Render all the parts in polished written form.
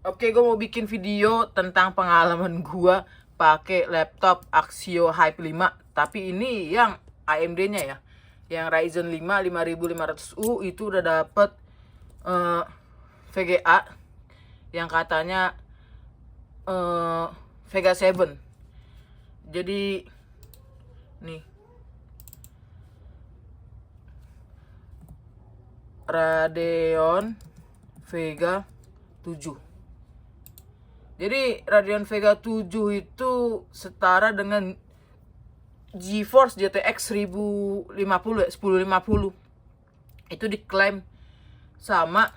Oke, gue mau bikin video tentang pengalaman gue pakai laptop Axio Hype 5. Tapi ini yang AMD-nya ya. Yang Ryzen 5 5500U itu udah dapet VGA yang katanya Vega 7. Jadi nih Radeon Vega 7. Jadi Radeon Vega 7 itu setara dengan GeForce GTX 1050 ya, 1050. Itu diklaim sama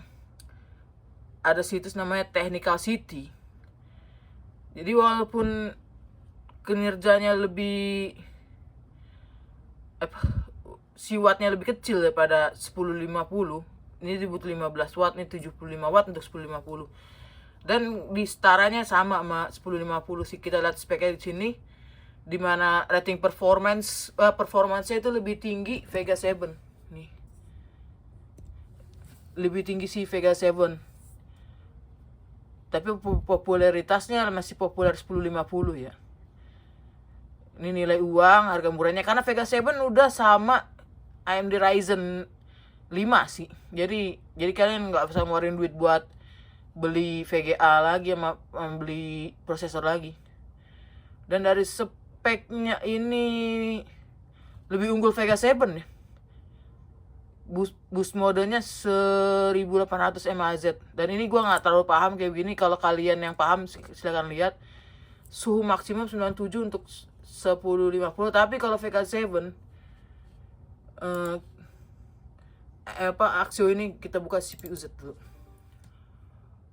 ada situs namanya Technical City. Jadi walaupun kinerjanya lebih wattnya lebih kecil daripada 1050, ini dibutuh 15 watt, ini 75 watt untuk 1050. Dan di setaranya sama 1050 sih. Kita lihat speknya di sini, dimana rating performance-nya itu lebih tinggi Vega 7 nih, lebih tinggi sih Vega 7, tapi popularitasnya masih populer 1050 ya. Ini nilai uang, harga murahnya, karena Vega 7 udah sama AMD Ryzen 5 sih. Jadi kalian nggak usah ngeluarin duit buat beli VGA lagi sama beli prosesor lagi. Dan dari speknya ini lebih unggul Vega 7 ya. Boost modenya 1800 mAh. Dan ini gue nggak terlalu paham kayak gini. Kalau kalian yang paham silahkan lihat. Suhu maksimum 97 untuk 1050. Tapi kalau Vega 7 Axio ini, kita buka CPU Z dulu.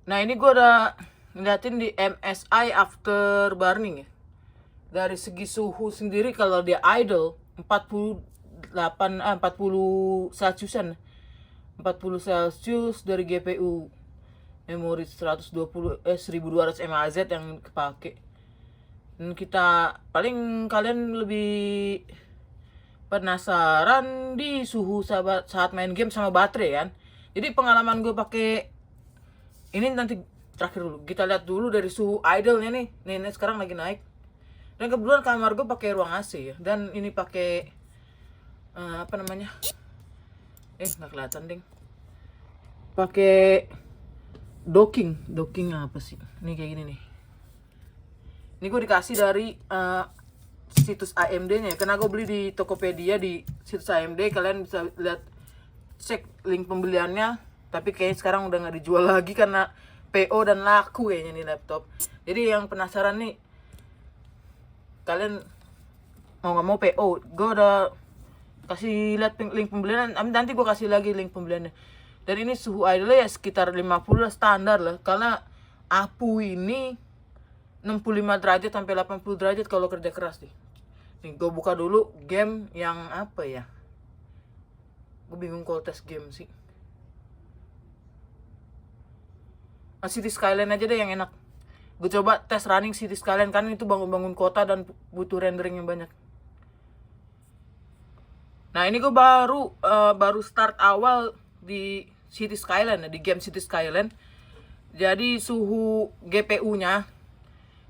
Nah, ini gue udah ngeliatin di MSI Afterburning ya. Dari segi suhu sendiri, kalau dia idle 40 Celsiusan, 40 Celsius dari GPU, memori 1200 mAh yang kepake. Dan kita paling kalian lebih penasaran di suhu saat main game sama baterai kan. Jadi pengalaman gue pakai ini nanti terakhir dulu. Kita lihat dulu dari suhu idle-nya nih. Nih sekarang lagi naik. Dan kebetulan kamar gue pakai ruang AC ya. Dan ini pakai apa namanya? Nggak kelihatan ding. Pakai docking. Docking apa sih? Ini kayak gini nih. Ini gue dikasih dari situs AMD-nya. Karena gue beli di Tokopedia di situs AMD. Kalian bisa lihat, cek link pembeliannya. Tapi kayaknya sekarang udah nggak dijual lagi karena PO dan laku kayaknya nih laptop. Jadi yang penasaran nih, kalian mau nggak mau PO, gue udah kasih lihat link pembelian. Nanti gue kasih lagi link pembeliannya. Dan ini suhu idle ya sekitar 50 lah, standar lah. Karena APU ini 65 derajat sampai 80 derajat kalau kerja keras nih. Nih gue buka dulu game yang apa ya. Gue bingung kalau tes game sih. City Skyline aja deh yang enak. Gue coba tes running City Skyline, kan itu bangun-bangun kota dan butuh rendering yang banyak. Nah, ini gue baru start awal di City Skyline, di game City Skyline. Jadi suhu GPU-nya,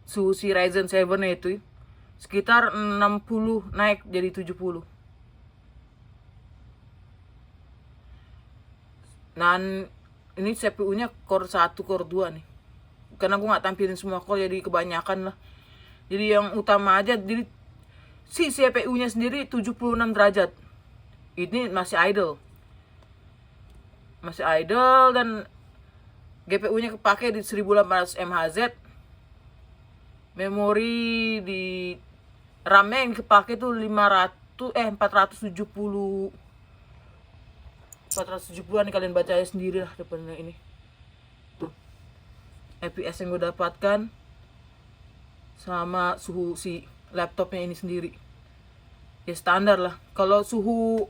suhu si Ryzen 7 itu sekitar 60 naik jadi 70. Dan ini CPU-nya core 1, core 2 nih. Karena gue gak tampilin semua core, jadi kebanyakan lah. Jadi yang utama aja, jadi si CPU-nya sendiri 76 derajat. Ini masih idle. Masih idle dan GPU-nya kepake di 1800 mAh. Memori di RAM-nya yang kepake tuh 470-an nih, kalian baca aja sendiri lah depannya ini. Tuh. FPS yang gue dapatkan sama suhu si laptopnya ini sendiri. Ya standar lah. Kalau suhu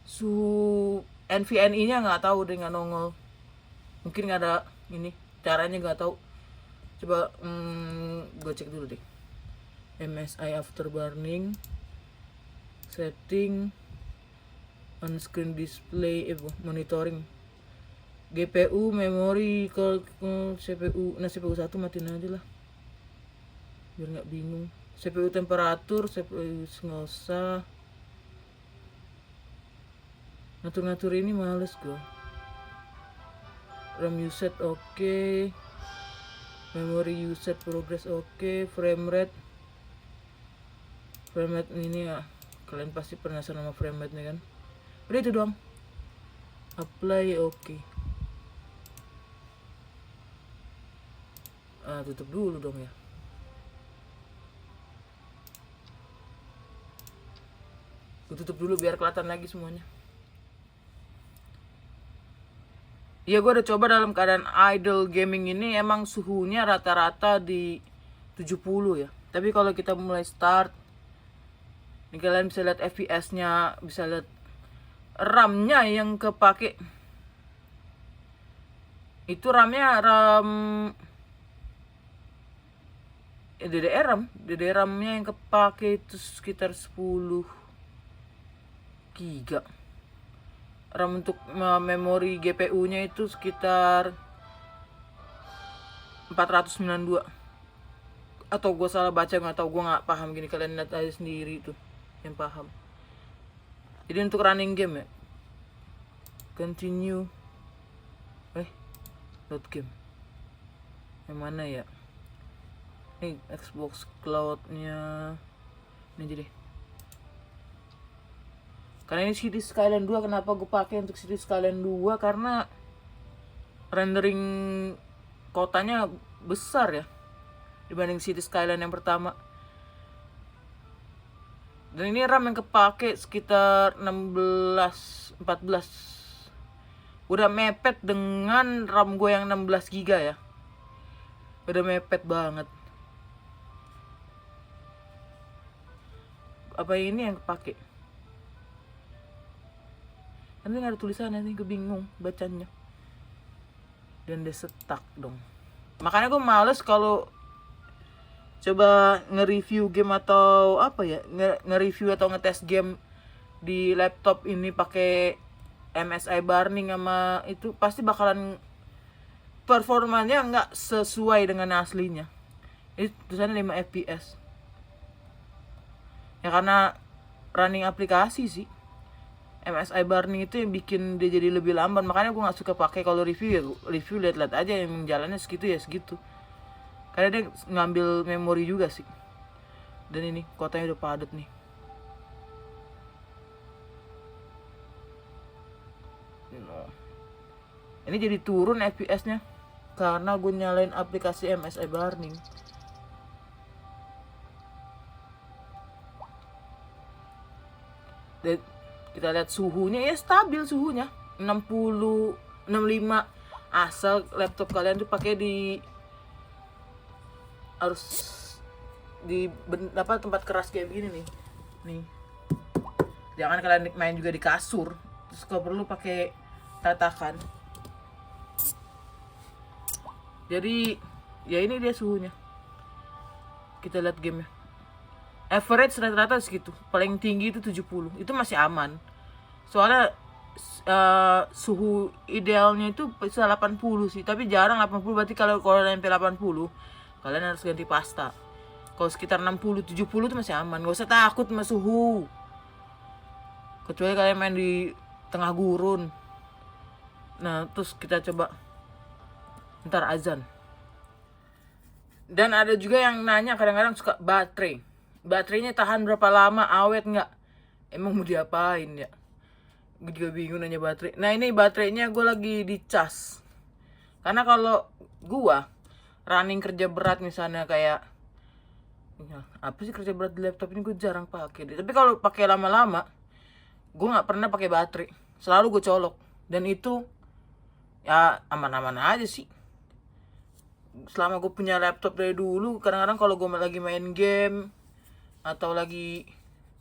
suhu NVMe-nya nggak tahu deh, nggak nongol. Mungkin nggak ada ini, caranya nggak tahu. Coba gue cek dulu deh. MSI Afterburning, setting, on screen display, monitoring. GPU, memori, ke CPU. Nah CPU 1 matiin aja lah biar nggak bingung. CPU temperatur, CPU nggak usah. Ngatur-ngatur ini males gue. RAM usage oke. Memory usage progress oke. Frame rate ini ya, kalian pasti penasaran sama frame rate nya kan. Udah itu doang. Apply oke. Tutup dulu dong ya. Gue tutup dulu biar kelihatan lagi semuanya. Ya gue udah coba dalam keadaan idle gaming ini emang suhunya rata-rata di 70 ya. Tapi kalau kita mulai start, nih kalian bisa lihat FPS-nya, bisa lihat RAM-nya yang kepake. Itu RAM-nya RAM DDR-nya yang kepake itu sekitar 10 giga. RAM untuk memori GPU-nya itu sekitar 492. Atau gue salah baca, nggak tahu, gue nggak paham gini, kalian lihat aja sendiri tuh yang paham. Jadi untuk running game ya, continue, load game yang mana ya, ini Xbox Cloud-nya ini aja deh. Karena ini Cities Skyline 2, kenapa gue pakai untuk Cities Skyline 2? Karena rendering kotanya besar ya dibanding Cities Skyline yang pertama. Dan ini RAM yang kepake sekitar 14. Udah mepet dengan RAM gue yang 16 GB ya. Udah mepet banget. Apa ini yang kepake? Nanti gak ada tulisannya nih, gue bingung bacanya. Dan dia stuck dong. Makanya gue males kalau coba nge-review game atau apa ya, nge-review atau ngetes game di laptop ini pakai MSI Burning sama itu, pasti bakalan performanya nggak sesuai dengan aslinya. Itu tulisannya 5 FPS. Ya karena running aplikasi sih. MSI Burning itu yang bikin dia jadi lebih lamban. Makanya gue nggak suka pakai. Kalau review ya review lihat-lihat aja, yang jalannya segitu ya segitu. Karena dia ngambil memori juga sih. Dan ini kotanya udah padat nih. Ini jadi turun FPS-nya karena gue nyalain aplikasi MSI Burning. Dan kita lihat suhunya ya stabil, suhunya 60, 65. Asal laptop kalian tuh pakai di harus di tempat keras kayak begini nih. Jangan kalian main juga di kasur. Terus kalau perlu pakai tatakan. Jadi ya ini dia suhunya. Kita lihat gamenya. Average rata-rata segitu. Paling tinggi itu 70. Itu masih aman. Soalnya suhu idealnya itu bisa 80 sih. Tapi jarang 80. Berarti kalau nyampe 80, kalian harus ganti pasta. Kalau sekitar 60, 70 itu masih aman. Gak usah takut sama suhu. Kecuali kalian main di tengah gurun. Nah terus kita coba. Ntar azan. Dan ada juga yang nanya kadang-kadang suka baterai. Baterainya tahan berapa lama, awet nggak? Emang mau diapain ya? Gue juga bingung nanya baterai. Nah ini baterainya gue lagi dicas. Karena kalau gue running kerja berat misalnya kayak apa sih kerja berat di laptop ini, gue jarang pakai. Tapi kalau pakai lama-lama, gue nggak pernah pakai baterai. Selalu gue colok. Dan itu ya aman-aman aja sih. Selama gue punya laptop dari dulu, kadang-kadang kalau gue lagi main game atau lagi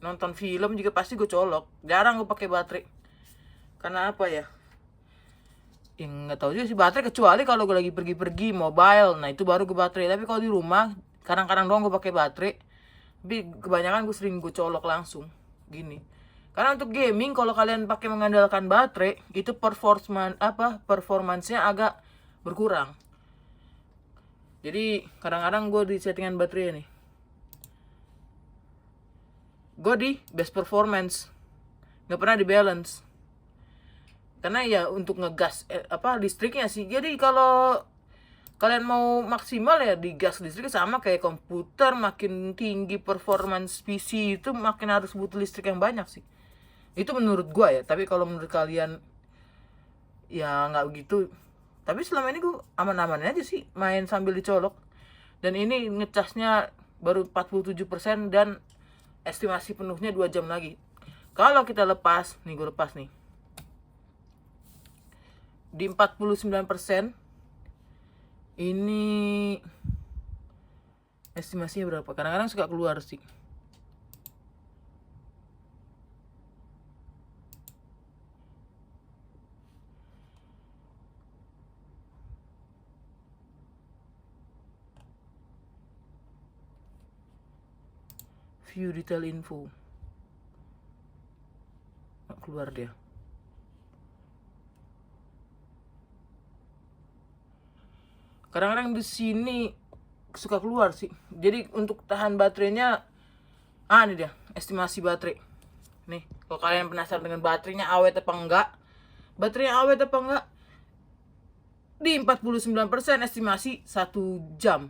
nonton film juga pasti gue colok. Jarang gue pakai baterai. Karena apa ya? Yang nggak tahu juga sih baterai, kecuali kalau gue lagi pergi-pergi mobile. Nah itu baru gue baterai. Tapi kalau di rumah kadang-kadang doang gue pakai baterai. Tapi kebanyakan gue sering gue colok langsung gini. Karena untuk gaming kalau kalian pakai mengandalkan baterai itu performansnya agak berkurang. Jadi kadang-kadang gue di settingan baterai nih, gue di best performance, nggak pernah di balance. Karena ya untuk ngegas listriknya sih. Jadi kalau kalian mau maksimal ya di gas listrik, sama kayak komputer, makin tinggi performance PC itu makin harus butuh listrik yang banyak sih. Itu menurut gua ya, tapi kalau menurut kalian ya nggak begitu. Tapi selama ini gua aman-aman aja sih main sambil dicolok. Dan ini ngecasnya baru 47% dan estimasi penuhnya 2 jam lagi. Kalau kita lepas, nih gua lepas nih, di 49%, ini estimasinya berapa? Kadang-kadang suka keluar sih. View detail info, nggak keluar dia. Kadang-kadang di sini suka keluar sih. Jadi untuk tahan baterainya, ini dia estimasi baterai. Nih, kalau kalian penasaran dengan baterainya awet apa enggak, di 49% estimasi 1 jam.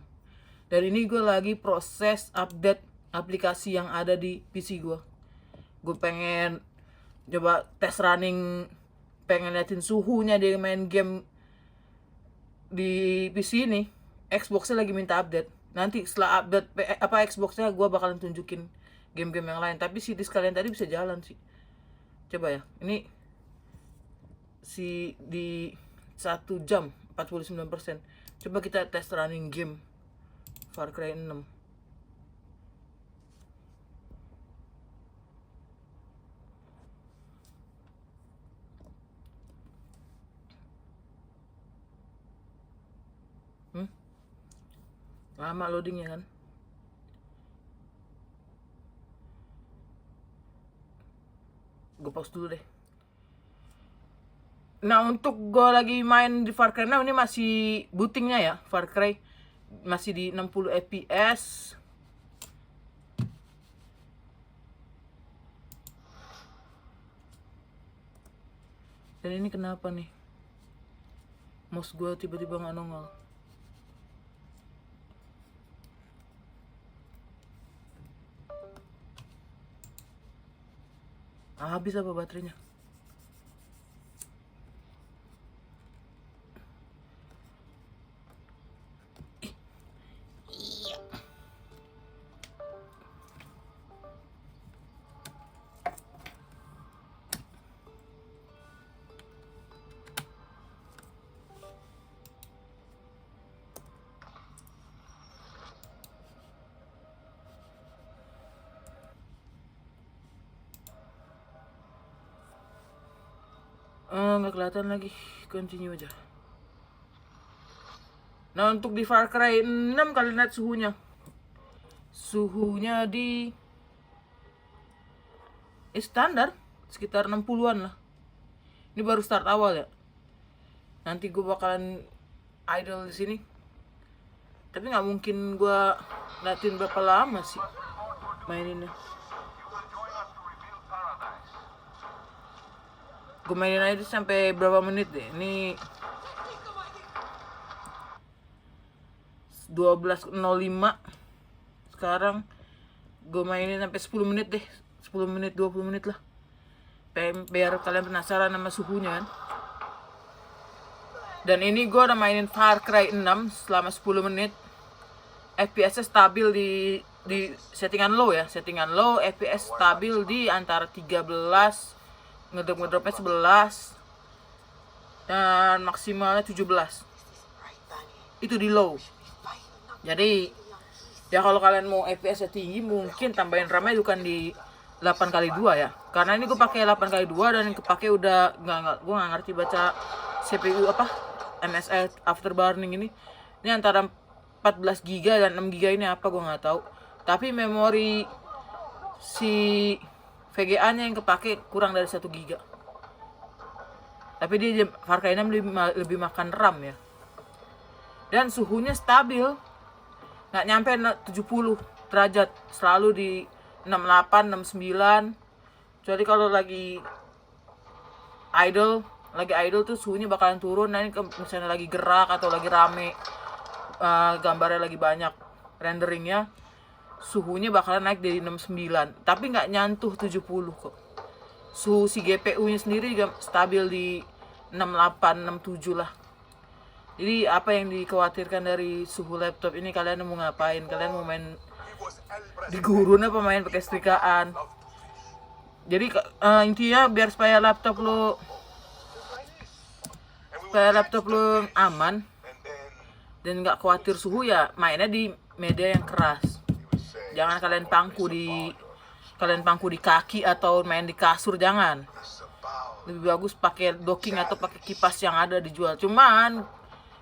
Dan ini gue lagi proses update aplikasi yang ada di PC gue. Gue pengen coba tes running, pengen liatin suhunya dia main game di PC ini. Xbox-nya lagi minta update. Nanti setelah update Xbox-nya gue bakalan tunjukin game-game yang lain. Tapi CD sekalian tadi bisa jalan sih. Coba ya. Ini si di 1 jam 49%. Coba kita tes running game Far Cry 6. Lama loadingnya kan. Gue pause dulu deh. Nah, untuk gue lagi main di Far Cry 6 ini masih bootingnya ya. Far Cry masih di 60 fps. Dan ini kenapa nih? Mouse gue tiba-tiba nggak nongol. Habis apa baterainya? Nggak kelihatan lagi. Continue aja. Nah, untuk di Far Cry 6 kalian lihat suhunya. Suhunya di standar sekitar 60-an lah. Ini baru start awal ya. Nanti gue bakalan idle di sini. Tapi nggak mungkin gue liatin berapa lama sih maininnya. Gue mainin aja sampai berapa menit deh. Ini 12.05. Sekarang gue mainin sampai 10 menit deh. 10 menit, 20 menit lah. Biar kalian penasaran sama suhunya kan. Dan ini gue udah mainin Far Cry 6 selama 10 menit. FPS stabil di settingan low ya. Settingan low, FPS stabil di antara 13, ngedropnya 11, dan maksimalnya 17. Itu di low. Jadi ya kalau kalian mau FPS tinggi mungkin tambahin RAM-nya bukan di 8x2 ya. Karena ini gue pakai 8x2 dan yang kepake udah gue nggak ngerti baca CPU MSI afterburning ini. Ini antara 14 GB dan 6 GB ini apa gue nggak tahu. Tapi memori si VGA nya yang kepake kurang dari 1 giga. Tapi dia Far Cry 6 lebih makan RAM ya. Dan suhunya stabil, nggak nyampe 70 derajat, selalu di 68, 69. Jadi kalau lagi idle tuh suhunya bakalan turun. Nah ini misalnya lagi gerak atau lagi rame, gambarnya lagi banyak renderingnya, suhunya bakalan naik dari 69, tapi nggak nyantuh 70 kok. Suhu si GPU nya sendiri juga stabil di 68, 67 lah. Jadi apa yang dikhawatirkan dari suhu laptop ini? Kalian mau ngapain? Kalian mau main di gurun apa main pakai setrikaan? Jadi intinya biar supaya laptop lo aman dan nggak khawatir suhu, ya mainnya di media yang keras. Jangan kalian pangku di kaki atau main di kasur, jangan. Lebih bagus pakai docking atau pakai kipas yang ada dijual. Cuman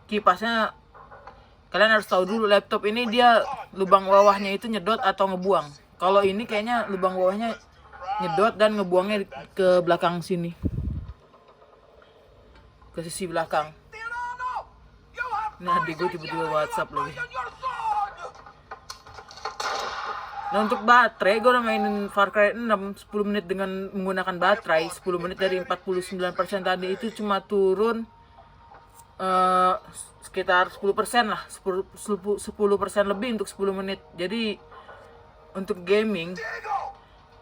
kipasnya kalian harus tahu dulu, laptop ini dia lubang bawahnya itu nyedot atau ngebuang. Kalau ini kayaknya lubang bawahnya nyedot dan ngebuangnya ke belakang sini, ke sisi belakang. Nah, adik gue tiba-tiba WhatsApp lagi. Nah untuk baterai, gue udah mainin Far Cry 6 10 menit dengan menggunakan baterai 10 menit dari 49% tadi itu cuma turun sekitar 10% lah, 10% lebih untuk 10 menit. Jadi untuk gaming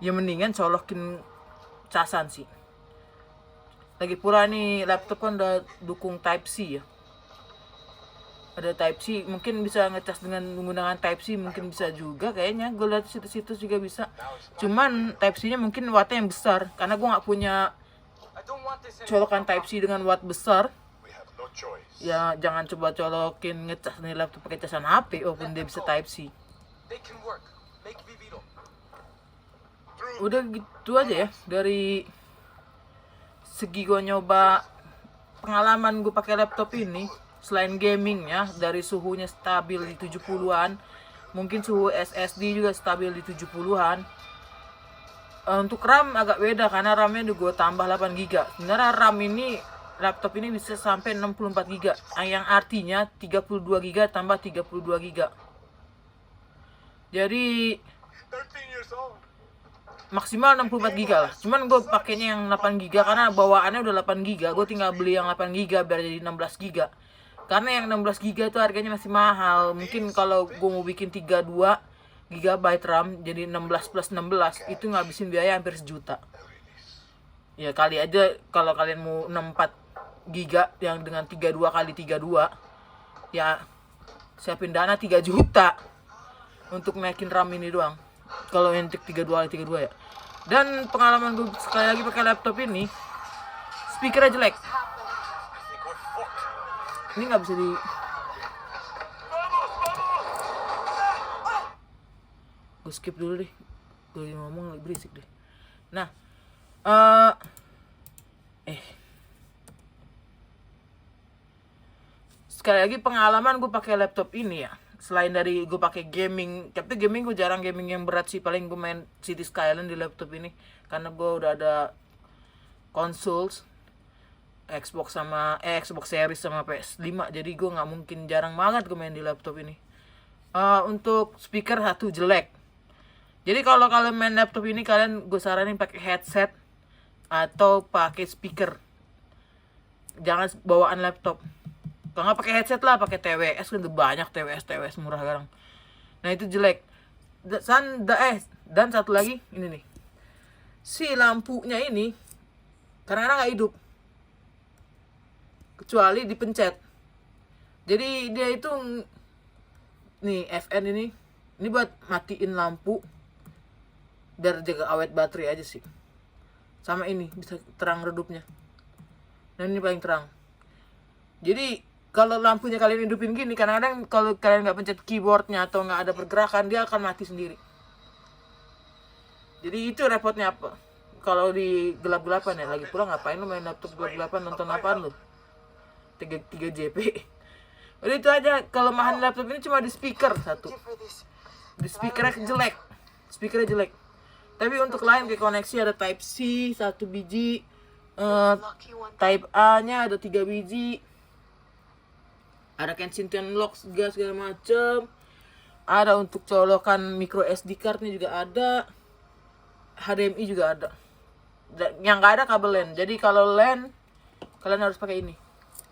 ya mendingan colokin casan sih. Lagi pula nih laptop kan udah dukung Type C ya. Ada Type C, mungkin bisa ngecas dengan menggunakan Type C, mungkin bisa juga kayaknya. Gue lihat situs-situs juga bisa. Cuman Type C nya mungkin wattnya yang besar, karena gue nggak punya colokan Type C dengan watt besar. Ya jangan coba colokin ngecas nih laptop pakai casan HP walaupun dia bisa Type C. Udah gitu aja ya dari segi gue nyoba pengalaman gue pakai laptop ini. Selain gamingnya, dari suhunya stabil di 70-an, mungkin suhu SSD juga stabil di 70-an. Untuk RAM agak beda karena RAM-nya udah gue tambah 8 GB. Sebenarnya RAM ini, laptop ini bisa sampai 64 GB, yang artinya 32 GB tambah 32 GB. Jadi maksimal 64 GB lah. Cuman gue pakainya yang 8 GB karena bawaannya udah 8 GB. Gue tinggal beli yang 8 GB biar jadi 16 GB. Karena yang 16 GB itu harganya masih mahal. Mungkin kalau gue mau bikin 32 GB RAM jadi 16 plus 16 itu ngabisin biaya hampir 1 juta. Ya kali aja kalau kalian mau 64 GB yang dengan 32 kali 32, ya siapin dana 3 juta untuk naikin RAM ini doang. Kalau yang 32 kali 32 ya. Dan pengalaman gue sekali lagi pakai laptop ini, speakernya jelek. Ini nggak bisa gue skip dulu deh, gue ngomong berisik deh. Nah sekali lagi pengalaman gue pakai laptop ini ya, selain dari gue pakai gaming, tapi gaming gue jarang gaming yang berat sih. Paling gue main City Skyline di laptop ini karena gue udah ada consoles Xbox Series sama PS5, jadi gue nggak mungkin, jarang banget gue main di laptop ini. Untuk speaker satu jelek. Jadi kalau kalian main laptop ini, kalian gue saranin pakai headset atau pakai speaker. Jangan bawaan laptop. Kalau nggak pakai headset lah, pakai TWS, kan udah banyak TWS murah sekarang. Nah itu jelek. Dan satu lagi ini nih, si lampunya ini kadang-kadang nggak hidup kecuali dipencet. Jadi dia itu nih FN ini buat matiin lampu biar jaga awet baterai aja sih. Sama ini bisa terang redupnya. Dan ini paling terang. Jadi kalau lampunya kalian hidupin gini, kadang-kadang kalau kalian nggak pencet keyboardnya atau nggak ada pergerakan, dia akan mati sendiri. Jadi itu repotnya apa? Kalau di gelap-gelapan ya, lagi pula ngapain lu main laptop gelap-gelapan, nonton apaan lu? 3 JP. Udah itu aja. Kelemahan laptop ini cuma di speaker satu. Di speakernya jelek. Tapi untuk lain kayak koneksi ada Type C 1 biji, Type A nya ada 3 biji, ada Kensington lock gas segala macem, ada untuk colokan micro SD cardnya juga ada, HDMI juga ada. Yang nggak ada kabel LAN. Jadi kalau LAN kalian harus pakai ini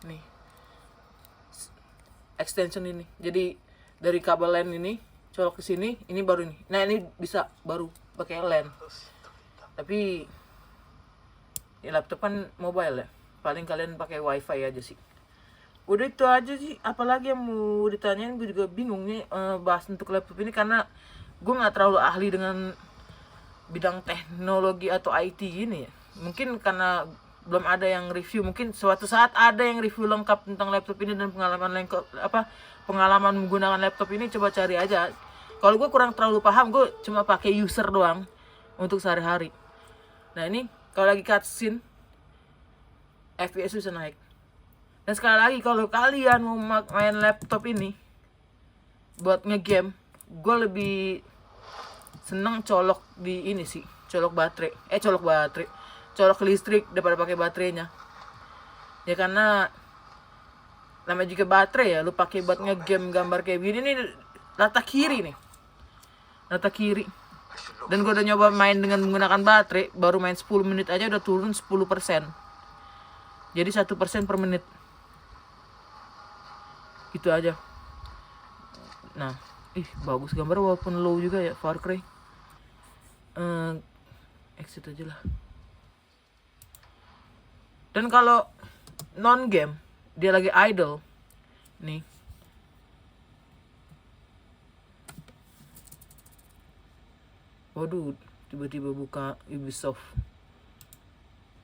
nih, extension ini. Jadi dari kabel LAN ini colok ke sini, ini baru ini. Nah ini bisa baru pakai LAN. Tapi ya laptop kan mobile ya, paling kalian pakai wifi aja sih. Udah itu aja sih, apalagi yang mau ditanyain. Gue juga bingung nih bahas untuk laptop ini, karena gue nggak terlalu ahli dengan bidang teknologi atau IT gini ya. Mungkin karena belum ada yang review, mungkin suatu saat ada yang review lengkap tentang laptop ini dan pengalaman menggunakan laptop ini, coba cari aja. Kalau gue kurang terlalu paham, gue cuma pakai user doang untuk sehari-hari. Nah ini kalau lagi cutscene FPS bisa naik. Dan sekali lagi, kalau kalian mau main laptop ini buat ngegame, gue lebih seneng colok di ini sih, colok listrik daripada pakai baterainya. Ya karena namanya juga baterai ya, lu pakai buat ngegame gambar kayak gini nih, rata kiri. Dan gue udah nyoba main dengan menggunakan baterai, baru main 10 menit aja udah turun 10%. Jadi 1% per menit. Itu aja. Nah, bagus gambar walaupun low juga ya, Far Cry. Exit aja lah. Dan kalau non game, dia lagi idle nih, waduh, tiba-tiba buka Ubisoft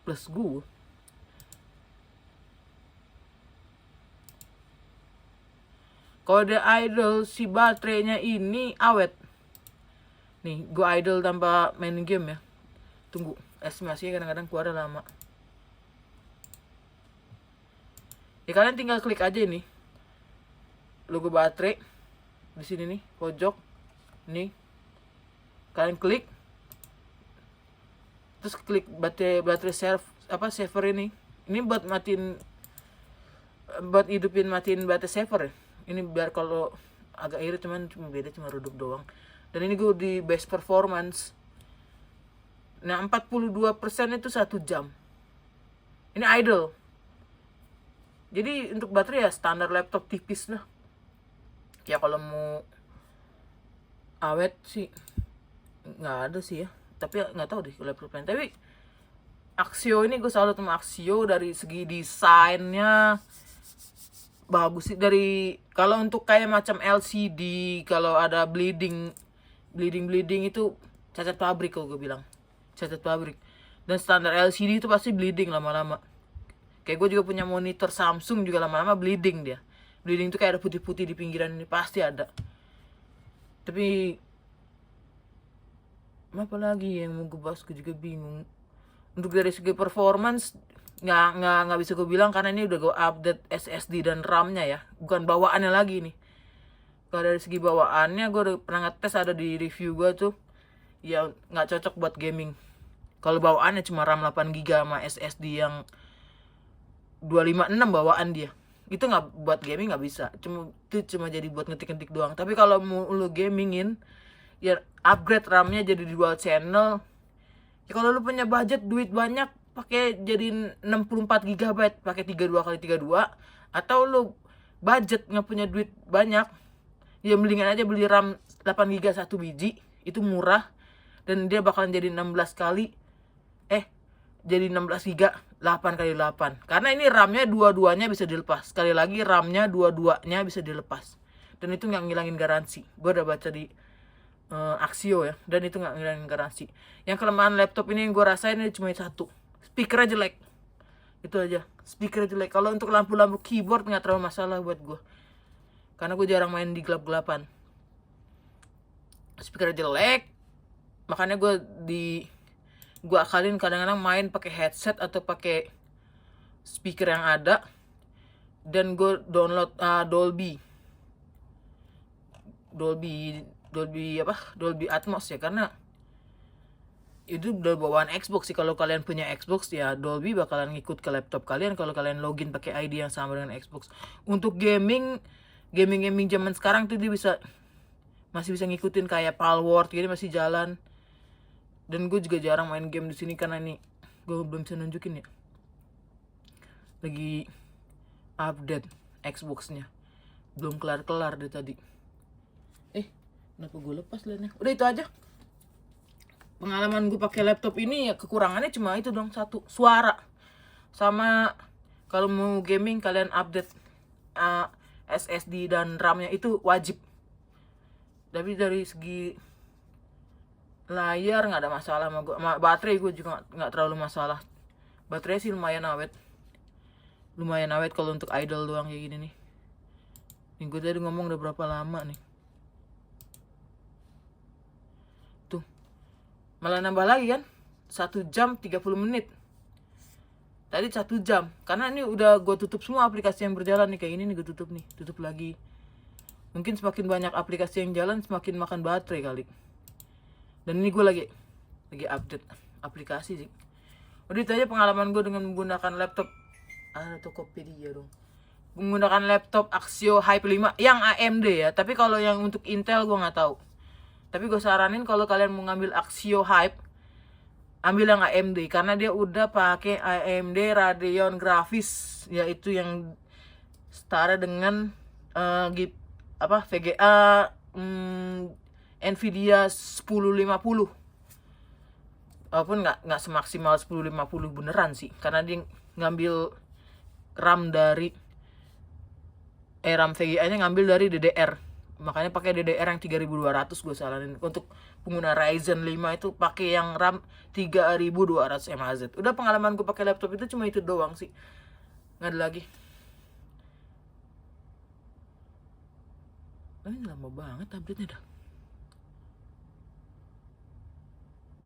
plus gue. Kalau dia idle, si baterainya ini awet. Nih, gue idle tanpa main game ya. Tunggu, estimasinya kadang-kadang keluar lama. Ya kalian tinggal klik aja ini logo baterai di sini nih, pojok. Nih. Kalian klik. Terus klik baterai saver ini. Ini buat hidupin matiin baterai saver ya. Ini biar kalau agak irit, cuma redup doang. Dan ini gue di best performance. Nah 42% itu 1 jam. Ini idle. Jadi untuk baterai ya standar laptop tipis lah. Ya kalau mau awet sih nggak ada sih ya. Tapi nggak tahu deh laptop lain. Tapi Axio ini gue salut sama Axio dari segi desainnya. Bagus sih. Dari kalau untuk kayak macam LCD, kalau ada bleeding itu cacat pabrik, kalau gue bilang cacat pabrik. Dan standar LCD itu pasti bleeding lama-lama. Kayak gue juga punya monitor Samsung juga lama-lama bleeding dia. Bleeding itu kayak ada putih-putih di pinggiran ini, pasti ada. Tapi apa lagi yang mau gue bahas, gue juga bingung. Untuk dari segi performance nggak bisa gue bilang, karena ini udah gue update SSD dan RAM-nya ya, bukan bawaannya lagi nih. Kalau dari segi bawaannya, gue udah pernah ngetes, ada di review gue tuh, ya nggak cocok buat gaming. Kalau bawaannya cuma RAM 8GB sama SSD yang 256 bawaan dia, itu nggak buat gaming, nggak bisa. Cuma jadi buat ngetik-ngetik doang. Tapi kalau mau lu gamingin, ya upgrade RAM-nya jadi dual channel. Ya kalau lu punya budget duit banyak, pakai jadi 64GB, pakai 32x32. Atau lu budget nggak punya duit banyak, ya mendingan aja beli RAM 8GB 1 biji, itu murah. Dan dia bakalan jadi 16GB 8x8. Karena ini RAM-nya dua-duanya bisa dilepas. Sekali lagi, RAM-nya dua-duanya bisa dilepas. Dan itu nggak ngilangin garansi. Gue udah baca di Axio ya, dan itu nggak ngilangin garansi. Yang kelemahan laptop ini yang gue rasain ini cuma satu, speakernya jelek. Itu aja, speakernya jelek. Kalau untuk lampu-lampu keyboard nggak terlalu masalah buat gue, karena gue jarang main di gelap-gelapan. Speakernya jelek, makanya gue akalin kadang-kadang main pakai headset atau pakai speaker yang ada. Dan gue download Dolby Atmos ya, karena itu udah bawaan Xbox sih. Kalau kalian punya Xbox ya Dolby bakalan ngikut ke laptop kalian kalau kalian login pakai ID yang sama dengan Xbox. Untuk gaming zaman sekarang tuh dia masih bisa ngikutin kayak Palworld gitu, masih jalan. Dan gue juga jarang main game di sini karena ini gue belum bisa nunjukin ya. Lagi update Xbox-nya. Belum kelar-kelar deh tadi. Kenapa gue lepas lainnya? Udah itu aja. Pengalaman gue pakai laptop ini ya kekurangannya cuma itu dong, satu, suara. Sama kalau mau gaming kalian update SSD dan RAM-nya itu wajib. Tapi dari segi layar nggak ada masalah sama gue. Baterai gue juga nggak terlalu masalah. Baterai sih lumayan awet. Lumayan awet kalau untuk idle doang kayak gini nih. Ini gue tadi ngomong udah berapa lama nih. Tuh. Malah nambah lagi kan. 1 jam 30 menit. Tadi 1 jam. Karena ini udah gue tutup semua aplikasi yang berjalan nih. Kayak ini nih gue tutup nih. Tutup lagi. Mungkin semakin banyak aplikasi yang jalan semakin makan baterai kali. Dan ini gue lagi update aplikasi sih. Udah itu aja pengalaman gue dengan menggunakan laptop. Tokopedia dong. Menggunakan laptop Axio Hype 5 yang AMD ya. Tapi kalau yang untuk Intel gue nggak tahu. Tapi gue saranin kalau kalian mau ngambil Axio Hype, ambil yang AMD karena dia udah pakai AMD Radeon Graphics, yaitu yang setara dengan VGA Nvidia 1050. Walaupun nggak semaksimal 1050 beneran sih, karena dia ngambil RAM dari RAM VGA-nya ngambil dari DDR. Makanya pakai DDR yang 3200 gue saranin. Untuk pengguna Ryzen 5 itu pakai yang RAM 3200 mHz. Udah pengalaman gue pakai laptop itu cuma itu doang sih. Nggak ada lagi. Ini lama banget update-nya dah.